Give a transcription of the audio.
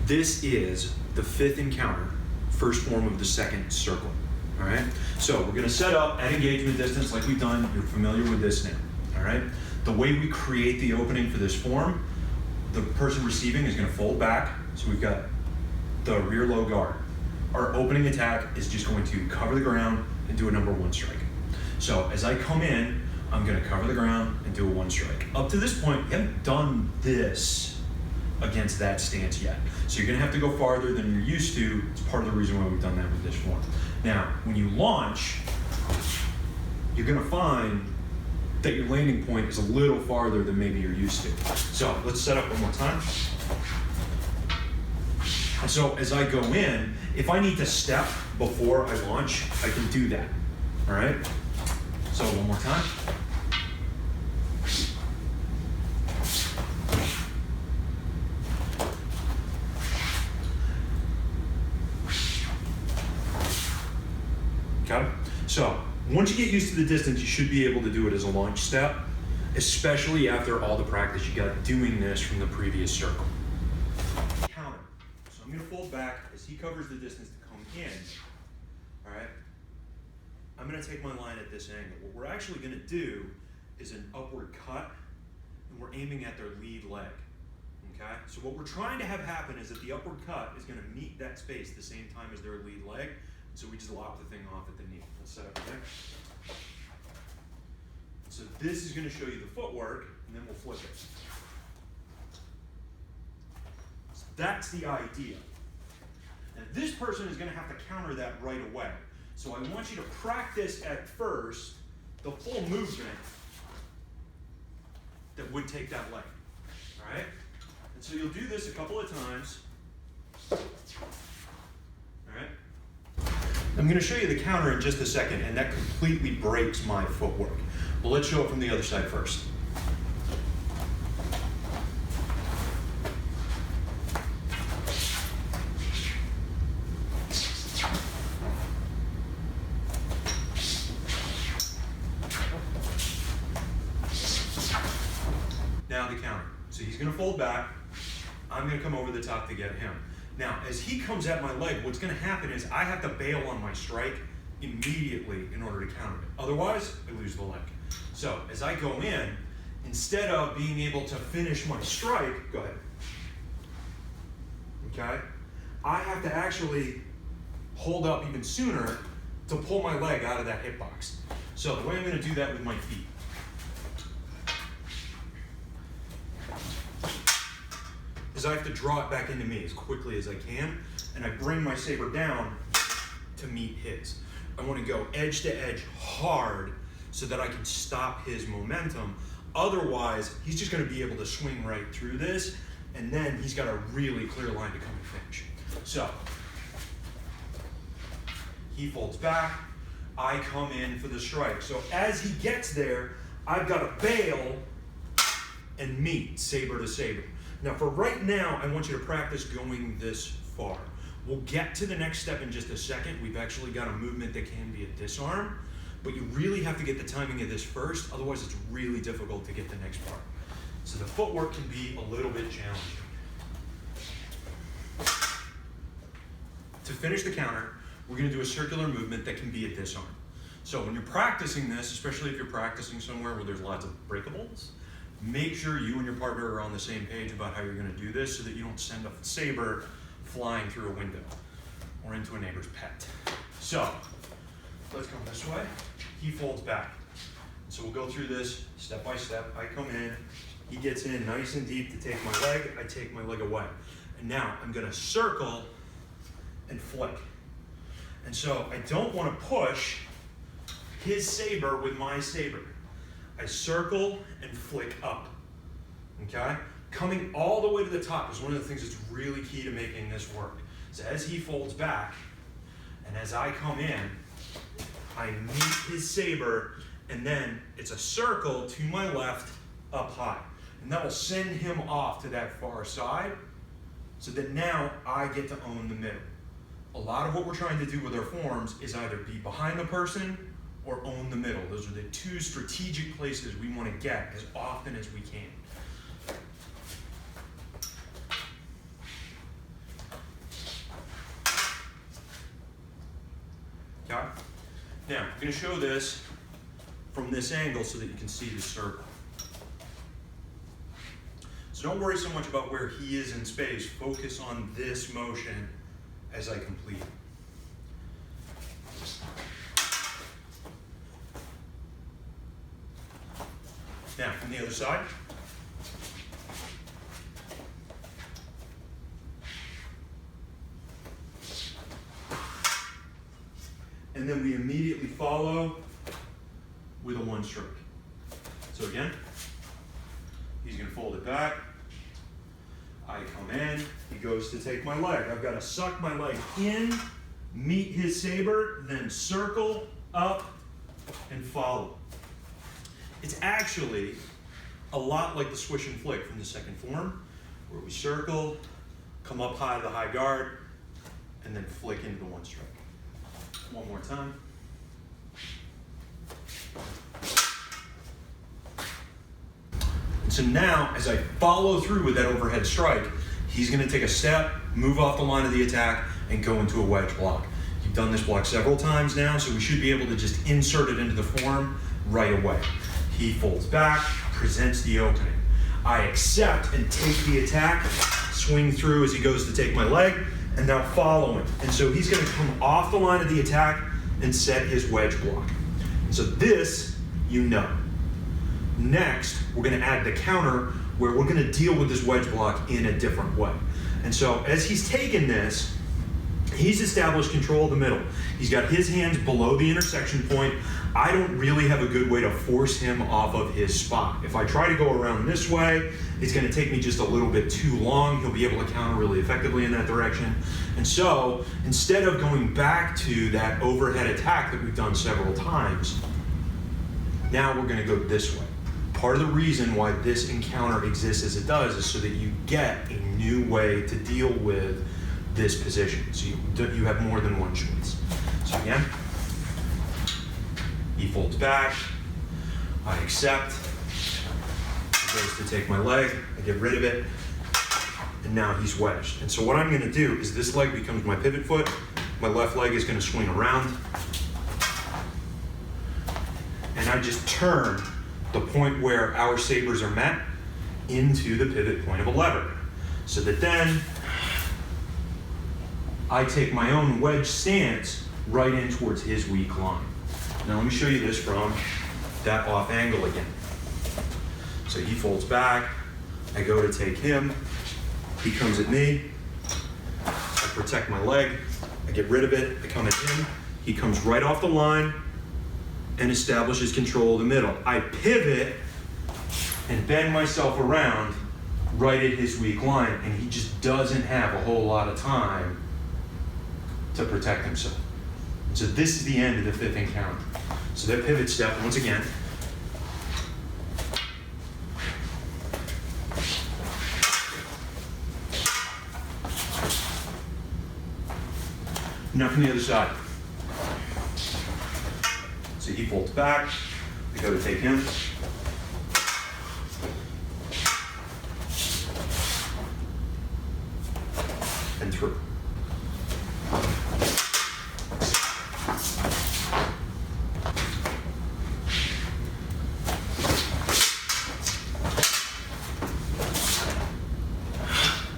This is the fifth encounter, first form of the second circle. All right? So we're going to set up at engagement distance like we've done. You're familiar with this now. All right? The way we create the opening for this form, the person receiving is going to fold back. So we've got the rear low guard. Our opening attack is just going to cover the ground and do a number one strike. So as I come in, I'm going to cover the ground and do a one strike. Up to this point, you haven't done this against that stance yet. So you're going to have to go farther than you're used to. It's part of the reason why we've done that with this form. Now, when you launch, you're going to find that your landing point is a little farther than maybe you're used to. So let's set up one more time. And so as I go in, if I need to step before I launch, I can do that. All right? So one more time. Okay? So once you get used to the distance, you should be able to do it as a launch step, especially after all the practice you got doing this from the previous circle. Counter. So I'm going to fold back as he covers the distance to come in. All right? I'm going to take my line at this angle. What we're actually going to do is an upward cut, and we're aiming at their lead leg. Okay? So what we're trying to have happen is that the upward cut is going to meet that space the same time as their lead leg. So we just lop the thing off at the knee. Let's set up again. So this is going to show you the footwork, and then we'll flip it. So that's the idea. Now this person is going to have to counter that right away. So I want you to practice at first the full movement that would take that leg. All right? And so you'll do this a couple of times. All right? I'm going to show you the counter in just a second, and that completely breaks my footwork. But let's show it from the other side first. Now the counter. So he's going to fold back. I'm going to come over the top to get him. Now, as he comes at my leg, what's going to happen is I have to bail on my strike immediately in order to counter it. Otherwise, I lose the leg. So as I go in, instead of being able to finish my strike, go ahead. Okay? I have to actually hold up even sooner to pull my leg out of that hitbox. So the way I'm going to do that with my feet. Is I have to draw it back into me as quickly as I can, and I bring my saber down to meet his. I want to go edge to edge hard so that I can stop his momentum. Otherwise, he's just going to be able to swing right through this, and then he's got a really clear line to come and finish. So, he folds back, I come in for the strike. So as he gets there, I've got to bail and meet saber to saber. Now for right now, I want you to practice going this far. We'll get to the next step in just a second. We've actually got a movement that can be a disarm, but you really have to get the timing of this first, otherwise it's really difficult to get the next part. So the footwork can be a little bit challenging. To finish the counter, we're going to do a circular movement that can be a disarm. So when you're practicing this, especially if you're practicing somewhere where there's lots of breakables, make sure you and your partner are on the same page about how you're going to do this so that you don't send a saber flying through a window or into a neighbor's pet. So let's come this way. He folds back. So we'll go through this step by step. I come in, he gets in nice and deep to take my leg, I take my leg away. And now I'm going to circle and flick. And so I don't want to push his saber with my saber. I circle and flick up, okay? Coming all the way to the top is one of the things that's really key to making this work. So as he folds back, and as I come in, I meet his saber, and then it's a circle to my left, up high. And that will send him off to that far side, so that now I get to own the middle. A lot of what we're trying to do with our forms is either be behind the person or own the middle. Those are the two strategic places we want to get as often as we can. Now, I'm going to show this from this angle so that you can see the circle. So don't worry so much about where he is in space. Focus on this motion as I complete it. Now, from the other side. And then we immediately follow with a one stroke. So again, he's going to fold it back. I come in, he goes to take my leg. I've got to suck my leg in, meet his saber, then circle, up, and follow. It's actually a lot like the swish and flick from the second form, where we circle, come up high to the high guard, and then flick into the one stroke. One more time. And so now, as I follow through with that overhead strike, he's going to take a step, move off the line of the attack, and go into a wedge block. You've done this block several times now, so we should be able to just insert it into the form right away. He folds back, presents the opening. I accept and take the attack, swing through as he goes to take my leg, and now follow him. And so he's going to come off the line of the attack and set his wedge block. So this, you know. Next, we're going to add the counter where we're going to deal with this wedge block in a different way. And so as he's taken this, he's established control of the middle. He's got his hands below the intersection point. I don't really have a good way to force him off of his spot. If I try to go around this way, it's going to take me just a little bit too long. He'll be able to counter really effectively in that direction. And so instead of going back to that overhead attack that we've done several times, now we're going to go this way. Part of the reason why this encounter exists as it does is so that you get a new way to deal with this position. So you have more than one choice. So again, he folds back, I accept, he goes to take my leg, I get rid of it, and now he's wedged. And so what I'm going to do is this leg becomes my pivot foot, my left leg is going to swing around, and I just turn the point where our sabers are met into the pivot point of a lever. So that then I take my own wedge stance right in towards his weak line. Now let me show you this from that off angle again. So he folds back, I go to take him, he comes at me, I protect my leg, I get rid of it, I come at him, he comes right off the line and establishes control of the middle. I pivot and bend myself around right at his weak line, and he just doesn't have a whole lot of time to protect himself. So this is the end of the fifth encounter. So that pivot step, once again, now from the other side. So he folds back, I go to take him, and through.